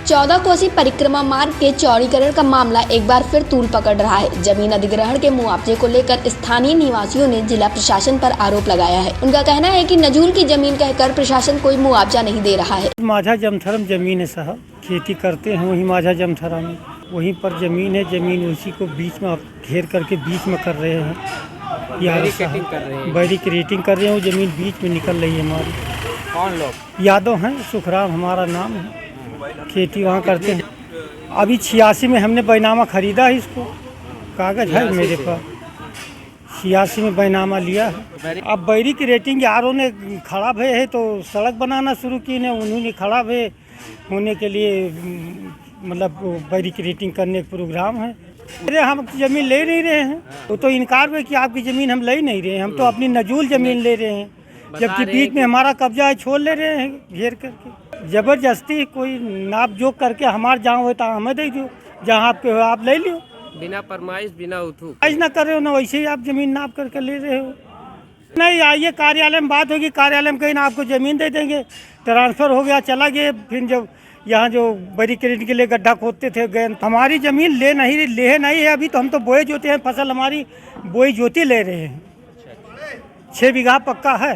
14 कोसी परिक्रमा मार्ग के चौड़ीकरण का मामला एक बार फिर तूल पकड़ रहा है। जमीन अधिग्रहण के मुआवजे को लेकर स्थानीय निवासियों ने जिला प्रशासन पर आरोप लगाया है। उनका कहना है कि नजूल की जमीन कहकर प्रशासन कोई मुआवजा नहीं दे रहा है। माझा जमथरम जमीन है साहब, खेती करते हैं वहीं माझा जमथरा में, वहीं पर जमीन है। जमीन उसी को बीच में घेर करके बीच में कर रहे हैं, बैरिकेडिंग कर रहे हैं। वो जमीन बीच में निकल रही है हमारी। कौन लोग? यादव हैं, सुखराम हमारा नाम है। खेती वहाँ करते हैं। अभी 86 में हमने बैनामा खरीदा है, इसको कागज है मेरे पास। 86 में बैनामा लिया है। अब बैरी की रेटिंग यारों ने खड़ा भय है तो सड़क बनाना शुरू की ने, उन्होंने खड़ा भय होने के लिए मतलब बैरी की रेटिंग करने का प्रोग्राम है। अरे हम ज़मीन ले नहीं रहे हैं, वो तो इनकार में कि आपकी ज़मीन हम ले नहीं रहे हैं, हम तो अपनी नजूल ज़मीन ले रहे हैं, जबकि बीच में हमारा कब्जा है, छोड़ ले रहे हैं घेर करके। जबरदस्ती कोई नाप जोक करके हमारे जहाँ हो तो हमें दे दो, जहाँ आपके हो आप ले लो, बिना फरमाइश बिना उठू ऐसा ना कर रहे हो ना, वैसे ही आप ज़मीन नाप करके ले रहे हो। नहीं, आइए कार्यालय में बात होगी, कार्यालय में कहीं ना आपको ज़मीन दे देंगे। ट्रांसफ़र हो गया, चला गया। फिर जब यहाँ जो बैरिकेडिंग के लिए गड्ढा खोदते थे गए, हमारी ज़मीन ले नहीं है। अभी तो हम तो बोए जोते हैं, फसल हमारी बोई जोती ले रहे हैं। 6 बीघा पक्का है।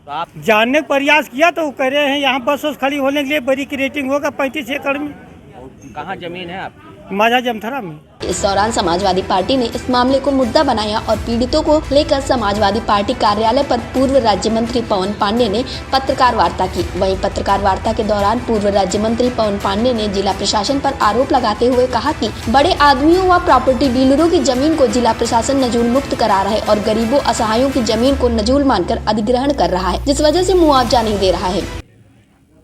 तो आप जानने का प्रयास किया तो वो कह रहे हैं यहाँ बस खड़ी होने के लिए बैरिकेडिंग होगा 35 एकड़ में। कहाँ जमीन है आपकी? माझा जमथरा में। इस दौरान समाजवादी पार्टी ने इस मामले को मुद्दा बनाया और पीड़ितों को लेकर समाजवादी पार्टी कार्यालय पर पूर्व राज्य मंत्री पवन पांडे ने पत्रकार वार्ता की। वहीं पत्रकार वार्ता के दौरान पूर्व राज्य मंत्री पवन पांडे ने जिला प्रशासन पर आरोप लगाते हुए कहा कि बड़े आदमियों व प्रॉपर्टी डीलरों की जमीन को जिला प्रशासन नजूल मुक्त करा रहा है और गरीबों असहायों की जमीन को नजूल मानकर अधिग्रहण कर रहा है, जिस वजह से मुआवजा नहीं दे रहा है।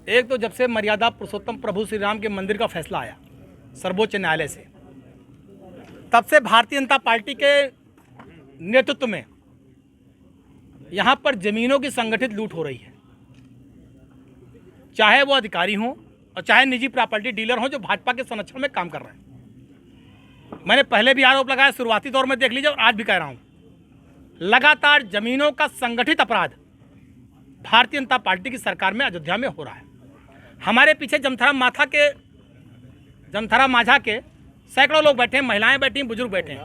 एक तो जब से मर्यादा पुरुषोत्तम प्रभु श्री राम के मंदिर का फैसला आया सर्वोच्च न्यायालय से, तब से भारतीय जनता पार्टी के नेतृत्व में यहाँ पर जमीनों की संगठित लूट हो रही है, चाहे वो अधिकारी हों और चाहे निजी प्रॉपर्टी डीलर हों जो भाजपा के संरक्षण में काम कर रहे हैं। मैंने पहले भी आरोप लगाया, शुरुआती दौर में देख लीजिए और आज भी कह रहा हूँ, लगातार जमीनों का संगठित अपराध भारतीय जनता पार्टी की सरकार में अयोध्या में हो रहा है। हमारे पीछे जमथरा माझा के सैकड़ों लोग बैठे हैं, महिलाएं बैठी हैं, बुजुर्ग बैठे हैं,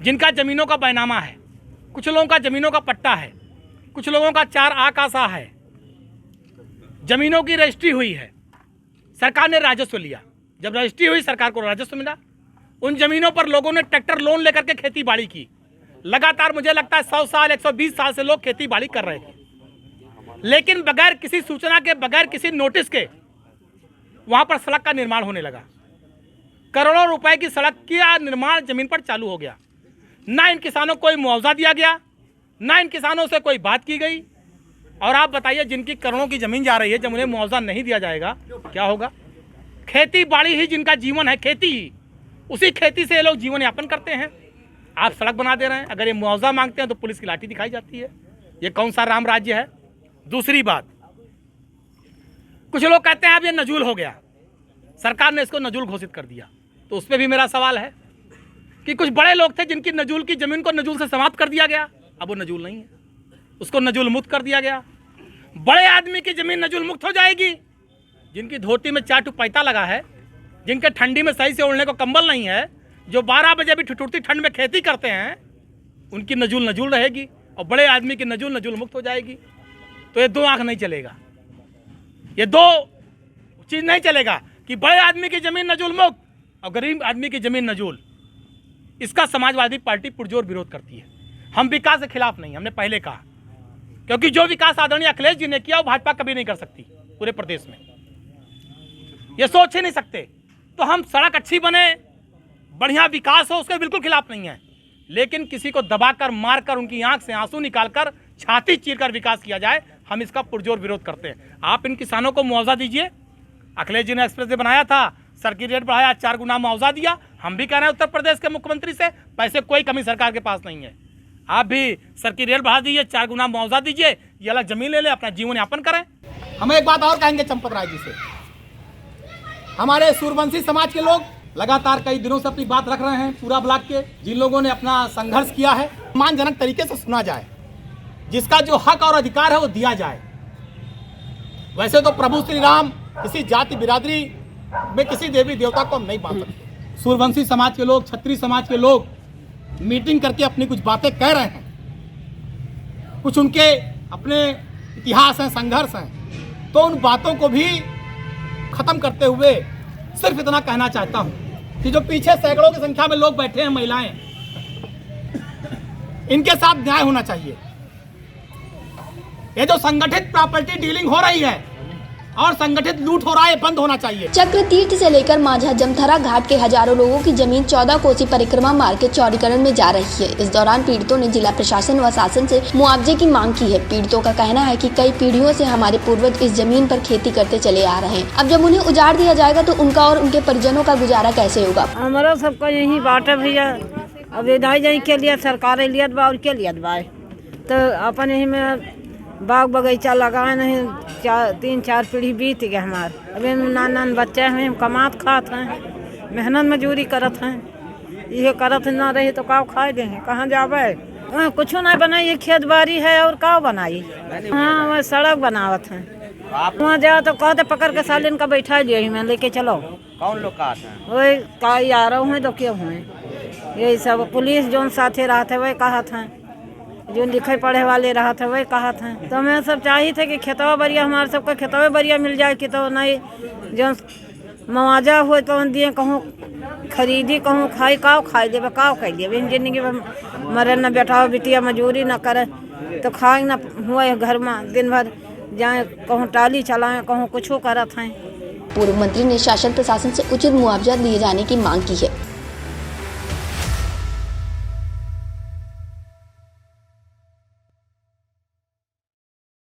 जिनका जमीनों का बैनामा है। कुछ लोगों का जमीनों का पट्टा है, कुछ लोगों का 4 आकाशा है। जमीनों की रजिस्ट्री हुई है, सरकार ने राजस्व लिया। जब रजिस्ट्री हुई, सरकार को राजस्व मिला। उन जमीनों पर लोगों ने ट्रैक्टर लोन लेकर के खेती बाड़ी की। लगातार मुझे लगता है 100 साल 120 साल से लोग खेती बाड़ी कर रहे थे, लेकिन बगैर किसी सूचना के, बगैर किसी नोटिस के वहां पर सड़क का निर्माण होने लगा। करोड़ों रुपए की सड़क का निर्माण जमीन पर चालू हो गया। ना इन किसानों को कोई मुआवजा दिया गया, ना इन किसानों से कोई बात की गई। और आप बताइए, जिनकी करोड़ों की जमीन जा रही है, जब उन्हें मुआवजा नहीं दिया जाएगा क्या होगा? खेती बाड़ी ही जिनका जीवन है, खेती ही, उसी खेती से ये लोग जीवन यापन करते हैं। आप सड़क बना दे रहे हैं, अगर ये मुआवजा मांगते हैं तो पुलिस की लाठी दिखाई जाती है। ये कौन सा राम राज्य है? दूसरी बात, कुछ लोग कहते हैं अब ये नजूल हो गया, सरकार ने इसको नजूल घोषित कर दिया। तो उस पर भी मेरा सवाल है कि कुछ बड़े लोग थे जिनकी नजूल की जमीन को नजूल से समाप्त कर दिया गया, अब वो नजूल नहीं है, उसको नजूल मुक्त कर दिया गया। बड़े आदमी की जमीन नजूल मुक्त हो जाएगी, जिनकी धोती में 4 पैता लगा है, जिनके ठंडी में सही से ओढ़ने को कंबल नहीं है, जो 12 बजे भी ठिठुरती ठंड में खेती करते हैं, उनकी नजूल रहेगी और बड़े आदमी की नजूल मुक्त हो जाएगी। तो ये 2 आंख नहीं चलेगा, ये 2 चीज़ नहीं चलेगा कि बड़े आदमी की जमीन नजूल मुक्त और गरीब आदमी की जमीन नजूल। इसका समाजवादी पार्टी पुरजोर विरोध करती है। हम विकास के खिलाफ नहीं, हमने पहले कहा, क्योंकि जो विकास आदरणीय अखिलेश जी ने किया वो भाजपा कभी नहीं कर सकती पूरे प्रदेश में, ये सोच ही नहीं सकते। तो हम सड़क अच्छी बने, बढ़िया विकास हो, उसके बिल्कुल खिलाफ नहीं है, लेकिन किसी को दबाकर, मारकर, उनकी आंख से आंसू निकालकर, छाती चीरकर विकास किया जाए, हम इसका पुरजोर विरोध करते हैं। आप इन किसानों को मुआवजा दीजिए। अखिलेश जी ने एक्सप्रेस बनाया था, सर्किट रेट बढ़ाया, 4 गुना मुआवजा दिया। हम भी कह रहे हैं उत्तर प्रदेश के मुख्यमंत्री से, पैसे कोई कमी सरकार के पास नहीं है, आप भी सर्किट रेट बढ़ा दीजिए, 4 गुना मुआवजा दीजिए, ये अलग जमीन ले लें, अपना जीवन यापन करें। हम एक बात और कहेंगे चंपत राय जी से, हमारे सूर्यवंशी समाज के लोग लगातार कई दिनों से अपनी बात रख रहे हैं। पूरा ब्लॉक के जिन लोगों ने अपना संघर्ष किया है, सम्मानजनक तरीके से सुना जाए, जिसका जो हक और अधिकार है वो दिया जाए। वैसे तो प्रभु श्री राम किसी जाति बिरादरी में किसी देवी देवता को हम नहीं मान सकते। सूर्यवंशी समाज के लोग, क्षत्रिय समाज के लोग मीटिंग करके अपनी कुछ बातें कह रहे हैं, कुछ उनके अपने इतिहास हैं, संघर्ष हैं, तो उन बातों को भी खत्म करते हुए सिर्फ इतना कहना चाहता हूं कि जो पीछे सैकड़ों की संख्या में लोग बैठे हैं, महिलाएं, इनके साथ न्याय होना चाहिए। ये जो संगठित प्रॉपर्टी डीलिंग हो रही है और संगठित लूट हो रहा है, बंद होना चाहिए। चक्र तीर्थ से लेकर माझा जमथरा घाट के हजारों लोगों की जमीन 14 कोसी परिक्रमा मार्ग के चौड़ीकरण में जा रही है। इस दौरान पीड़ितों ने जिला प्रशासन व शासन से मुआवजे की मांग की है। पीड़ितों का कहना है कि कई पीढ़ियों से हमारे पूर्वज इस जमीन पर खेती करते चले आ रहे हैं। अब जब उन्हें उजाड़ दिया जाएगा तो उनका और उनके परिजनों का गुजारा कैसे होगा। हमारा सबका यही बात है भैया। अब विदाई जाई के लिए सरकार लियत बा और के लियत बा, तो अपन यही में बाग बगीचा लगाए नहीं, 3-4 पीढ़ी बीत गए हमार। अभी नान बच्चे हैं, हम कमात खात हैं, मेहनत मजूरी करत हैं। ये करत ना रही तो का खाए देंगे, कहाँ जावे। कुछ नहीं बनाई, ये खेत बाड़ी है और का बनाई। हाँ, वह सड़क बनावत हैं। वहाँ जाओ तो कहते पकड़ के सालिन का बैठा लिया ही मैं लेके चलो। कौन लोग का था? वही का यार हुए तो क्यों हुए, यही सब पुलिस जो साथे रहा था वही कहा था, जो लिखे पढ़े वाले रहा था वही कहा था। तो हमें सब चाहिए थे कि खेतवा बढ़िया, हमारे सबको खेतवा बढ़िया मिल जाए कि तो नहीं जो मुआवजा हुए तो दिए, कहूँ खरीदी कहूँ खाई काव खाई देवे काव खाई देवे। जिंदगी में मरे न बैठा बिटिया मजूरी न करे तो खाए न हुए घर में दिन भर जाए, कहूँ टाली चलाएं कहूँ कुछ करत हैं। पूर्व मंत्री ने शासन प्रशासन से उचित मुआवजा दिए जाने की मांग की है।